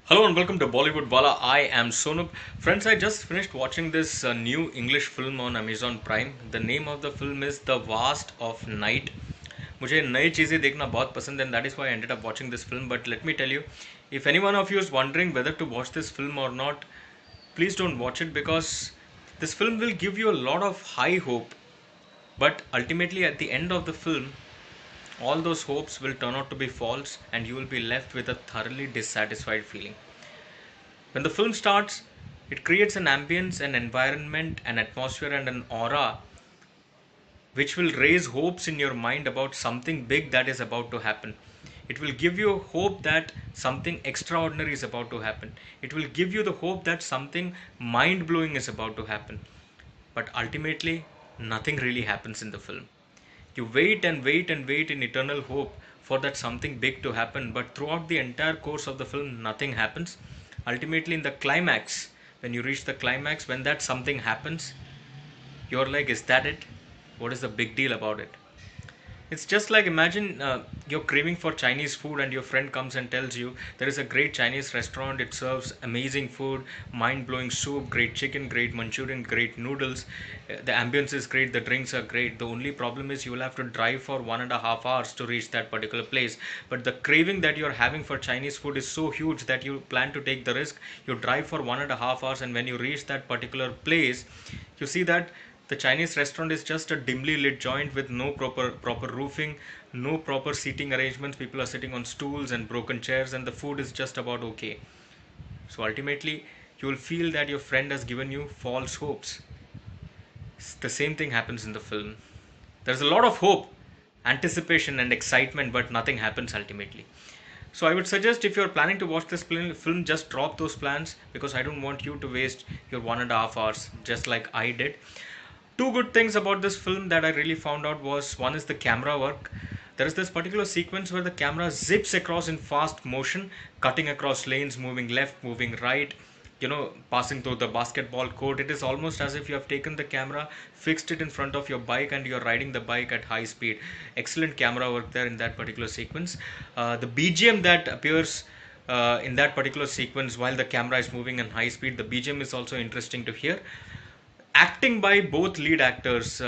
Hello and welcome to Bollywood Wala. I am Sonup. Friends, I just finished watching this new English film on Amazon Prime. The name of the film is The Vast of Night. मुझे नई चीज़ें देखना बहुत पसंद है and that is why I ended up watching this film. But let me tell you, if any one of you is wondering whether to watch this film or not, please don't watch it because this film will give you a lot of high hope. But ultimately, at the end of the film, all those hopes will turn out to be false and you will be left with a thoroughly dissatisfied feeling. When the film starts, it creates an ambience, an environment, an atmosphere, and an aura which will raise hopes in your mind about something big that is about to happen. It will give you hope that something extraordinary is about to happen. It will give you the hope that something mind blowing is about to happen. But ultimately, nothing really happens in the film. You wait and wait and wait in eternal hope for that something big to happen, but throughout the entire course of the film, nothing happens. Ultimately, in the climax, when you reach the climax, when that something happens, you're like, is that it? What is the big deal about it? It's just like imagine you're craving for Chinese food and your friend comes and tells you there is a great Chinese restaurant. It serves amazing food, mind blowing soup, great chicken, great Manchurian, great noodles. The ambience is great, the drinks are great. The only problem is you will have to drive for 1.5 hours to reach that particular place. But the craving that you're having for Chinese food is so huge that you plan to take the risk. You drive for 1.5 hours, and when you reach that particular place, you see that the Chinese restaurant is just a dimly lit joint with no proper roofing, no proper seating arrangements. People are sitting on stools and broken chairs, and the food is just about okay. So ultimately, you will feel that your friend has given you false hopes. The same thing happens in the film. There's a lot of hope, anticipation, and excitement, but nothing happens ultimately. So I would suggest if you're planning to watch this film, just drop those plans because I don't want you to waste your 1.5 hours just like I did. Two good things about this film that I really found out was one is the camera work. There is this particular sequence where the camera zips across in fast motion, cutting across lanes, moving left, moving right, passing through the basketball court. It is almost as if you have taken the camera, fixed it in front of your bike, and you're riding the bike at high speed. Excellent camera work there in that particular sequence. The BGM that appears in that particular sequence while the camera is moving in high speed, the BGM is also interesting to hear. Acting by both lead actors,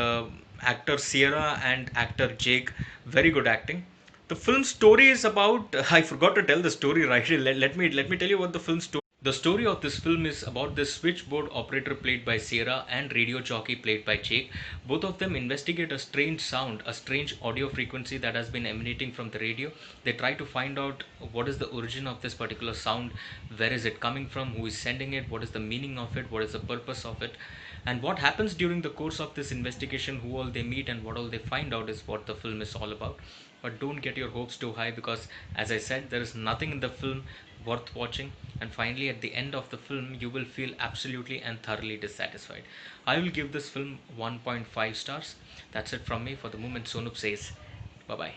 actor Sierra and actor Jake, very good acting. The film story is about I forgot to tell the story right. Let me tell you what the film story. The story of this film is about the switchboard operator played by Sierra and radio jockey played by Jake. Both of them investigate a strange sound, a strange audio frequency that has been emanating from the radio. They try to find out what is the origin of this particular sound, where is it coming from, who is sending it, what is the meaning of it, what is the purpose of it, and what happens during the course of this investigation, who all they meet and what all they find out is what the film is all about. But don't get your hopes too high because, as I said, there is nothing in the film worth watching, and finally at the end of the film you will feel absolutely and thoroughly dissatisfied. I will give this film 1.5 stars. That's it from me for the moment. Sonup says bye bye.